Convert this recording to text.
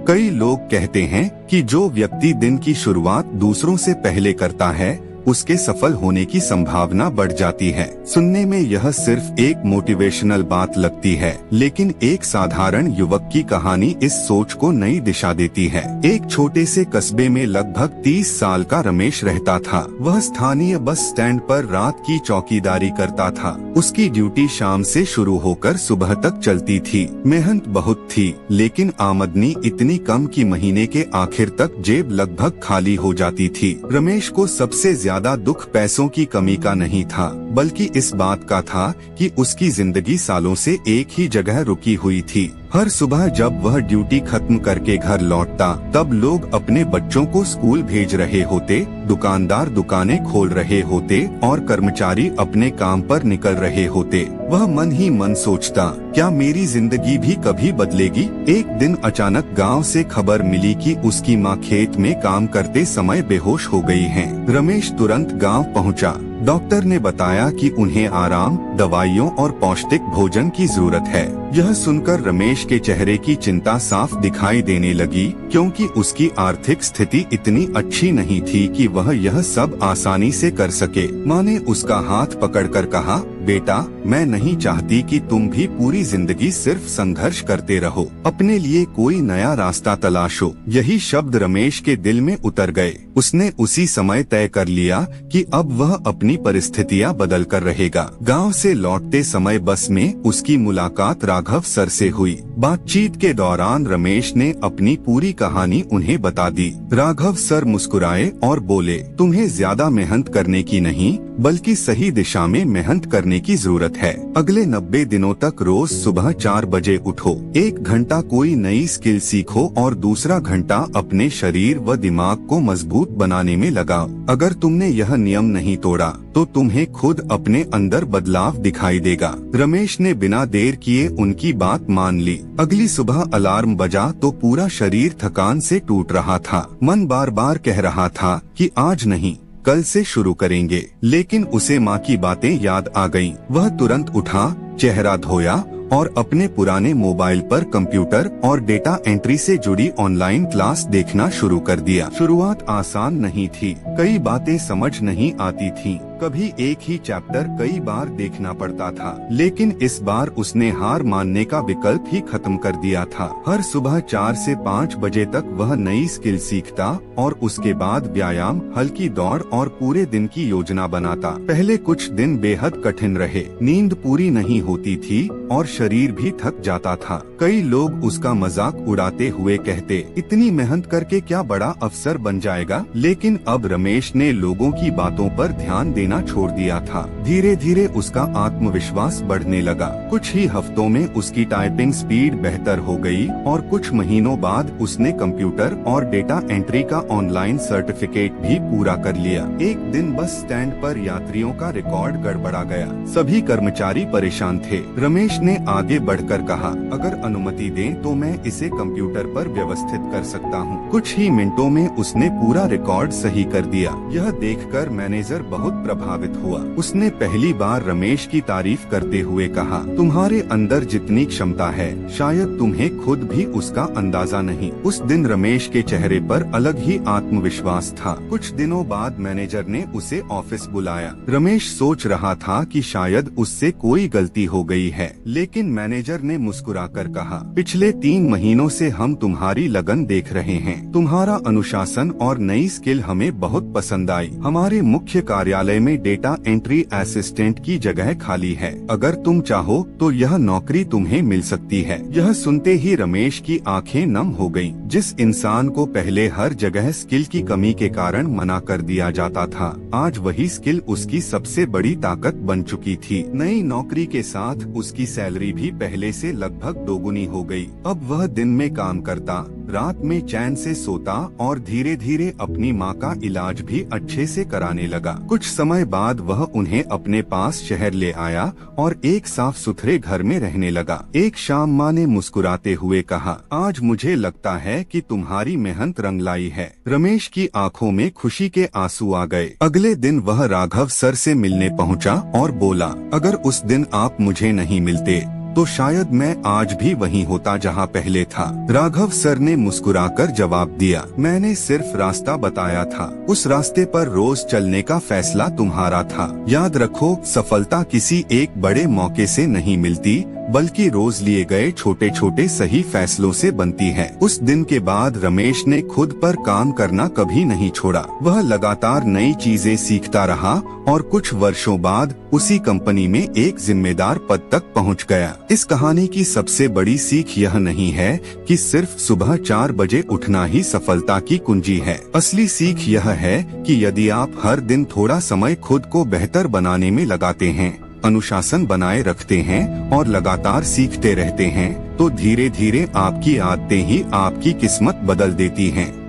कई लोग कहते हैं कि जो व्यक्ति दिन की शुरुआत दूसरों से पहले करता है उसके सफल होने की संभावना बढ़ जाती है। सुनने में यह सिर्फ एक मोटिवेशनल बात लगती है, लेकिन एक साधारण युवक की कहानी इस सोच को नई दिशा देती है। एक छोटे से कस्बे में लगभग 30 साल का रमेश रहता था। वह स्थानीय बस स्टैंड पर रात की चौकीदारी करता था। उसकी ड्यूटी शाम से शुरू होकर सुबह तक चलती थी। मेहनत बहुत थी, लेकिन आमदनी इतनी कम कि महीने के आखिर तक जेब लगभग खाली हो जाती थी। रमेश को सबसे ज्यादा दुख पैसों की कमी का नहीं था, बल्कि इस बात का था कि उसकी जिंदगी सालों से एक ही जगह रुकी हुई थी। हर सुबह जब वह ड्यूटी खत्म करके घर लौटता, तब लोग अपने बच्चों को स्कूल भेज रहे होते, दुकानदार दुकानें खोल रहे होते और कर्मचारी अपने काम पर निकल रहे होते। वह मन ही मन सोचता, क्या मेरी जिंदगी भी कभी बदलेगी? एक दिन अचानक गांव से खबर मिली कि उसकी मां खेत में काम करते समय बेहोश हो गई हैं। रमेश तुरंत गांव पहुंचा। डॉक्टर ने बताया कि उन्हें आराम, दवाइयों और पौष्टिक भोजन की जरूरत है। यह सुनकर रमेश के चेहरे की चिंता साफ दिखाई देने लगी, क्योंकि उसकी आर्थिक स्थिति इतनी अच्छी नहीं थी कि वह यह सब आसानी से कर सके। माँ ने उसका हाथ पकड़कर कहा, बेटा, मैं नहीं चाहती कि तुम भी पूरी जिंदगी सिर्फ संघर्ष करते रहो। अपने लिए कोई नया रास्ता तलाशो। यही शब्द रमेश के दिल में उतर गए। उसने उसी समय तय कर लिया कि अब वह अपनी परिस्थितियां बदल कर रहेगा। गांव से लौटते समय बस में उसकी मुलाकात राघव सर से हुई। बातचीत के दौरान रमेश ने अपनी पूरी कहानी उन्हें बता दी। राघव सर मुस्कुराए और बोले, तुम्हें ज्यादा मेहनत करने की नहीं, बल्कि सही दिशा में मेहनत करने की जरूरत है। अगले 90 दिनों तक रोज सुबह 4 बजे उठो। 1 घंटा कोई नई स्किल सीखो और दूसरा घंटा अपने शरीर व दिमाग को मजबूत बनाने में लगाओ। अगर तुमने यह नियम नहीं तोड़ा तो तुम्हें खुद अपने अंदर बदलाव दिखाई देगा। रमेश ने बिना देर किए उनकी बात मान ली। अगली सुबह अलार्म बजा तो पूरा शरीर थकान से टूट रहा था। मन बार बार कह रहा था कि आज नहीं, कल से शुरू करेंगे। लेकिन उसे माँ की बातें याद आ गईं। वह तुरंत उठा, चेहरा धोया और अपने पुराने मोबाइल पर कंप्यूटर और डेटा एंट्री से जुड़ी ऑनलाइन क्लास देखना शुरू कर दिया। शुरुआत आसान नहीं थी। कई बातें समझ नहीं आती थीं। कभी एक ही चैप्टर कई बार देखना पड़ता था, लेकिन इस बार उसने हार मानने का विकल्प ही खत्म कर दिया था। हर सुबह 4 से 5 बजे तक वह नई स्किल सीखता और उसके बाद व्यायाम, हल्की दौड़ और पूरे दिन की योजना बनाता। पहले कुछ दिन बेहद कठिन रहे। नींद पूरी नहीं होती थी और शरीर भी थक जाता था। कई लोग उसका मजाक उड़ाते हुए कहते, इतनी मेहनत करके क्या बड़ा अफसर बन जाएगा? लेकिन अब रमेश ने लोगों की बातों पर ध्यान देना छोड़ दिया था। धीरे धीरे उसका आत्मविश्वास बढ़ने लगा। कुछ ही हफ्तों में उसकी टाइपिंग स्पीड बेहतर हो गई और कुछ महीनों बाद उसने कंप्यूटर और डेटा एंट्री का ऑनलाइन सर्टिफिकेट भी पूरा कर लिया। एक दिन बस स्टैंड पर यात्रियों का रिकॉर्ड गड़बड़ा गया। सभी कर्मचारी परेशान थे। रमेश ने आगे बढ़कर कहा, अगर अनुमति दें तो मैं इसे कंप्यूटर पर व्यवस्थित कर सकता हूँ। कुछ ही मिनटों में उसने पूरा रिकॉर्ड सही कर दिया। यह देखकर मैनेजर बहुत प्रभावित हुआ। उसने पहली बार रमेश की तारीफ करते हुए कहा, तुम्हारे अंदर जितनी क्षमता है शायद तुम्हें खुद भी उसका अंदाजा नहीं। उस दिन रमेश के चेहरे पर अलग ही आत्मविश्वास था। कुछ दिनों बाद मैनेजर ने उसे ऑफिस बुलाया। रमेश सोच रहा था कि शायद उससे कोई गलती हो गई है, लेकिन मैनेजर ने मुस्कुराकर कहा, पिछले 3 महीनों से हम तुम्हारी लगन देख रहे हैं। तुम्हारा अनुशासन और नई स्किल हमें बहुत पसंद आई। हमारे मुख्य कार्यालय में डेटा एंट्री असिस्टेंट की जगह खाली है। अगर तुम चाहो तो यह नौकरी तुम्हें मिल सकती है। यह सुनते ही रमेश की आंखें नम हो गईं। जिस इंसान को पहले हर जगह स्किल की कमी के कारण मना कर दिया जाता था, आज वही स्किल उसकी सबसे बड़ी ताकत बन चुकी थी। नई नौकरी के साथ उसकी सैलरी भी पहले से लगभग दोगुनी हो गई। अब वह दिन में काम करता, रात में चैन से सोता और धीरे धीरे अपनी माँ का इलाज भी अच्छे से कराने लगा। कुछ समय बाद वह उन्हें अपने पास शहर ले आया और एक साफ सुथरे घर में रहने लगा। एक शाम माँ ने मुस्कुराते हुए कहा, आज मुझे लगता है कि तुम्हारी मेहनत रंग लाई है। रमेश की आंखों में खुशी के आंसू आ गए। अगले दिन वह राघव सर से मिलने पहुंचा और बोला, अगर उस दिन आप मुझे नहीं मिलते तो शायद मैं आज भी वहीं होता जहां पहले था। राघव सर ने मुस्कुराकर जवाब दिया, मैंने सिर्फ रास्ता बताया था, उस रास्ते पर रोज चलने का फैसला तुम्हारा था। याद रखो, सफलता किसी एक बड़े मौके से नहीं मिलती, बल्कि रोज लिए गए छोटे छोटे सही फैसलों से बनती है। उस दिन के बाद रमेश ने खुद पर काम करना कभी नहीं छोड़ा। वह लगातार नई चीजें सीखता रहा और कुछ वर्षों बाद उसी कंपनी में एक जिम्मेदार पद तक पहुंच गया। इस कहानी की सबसे बड़ी सीख यह नहीं है कि सिर्फ सुबह 4 बजे उठना ही सफलता की कुंजी है। असली सीख यह है कि यदि आप हर दिन थोड़ा समय खुद को बेहतर बनाने में लगाते हैं, अनुशासन बनाए रखते हैं और लगातार सीखते रहते हैं, तो धीरे धीरे आपकी आदतें ही आपकी किस्मत बदल देती हैं।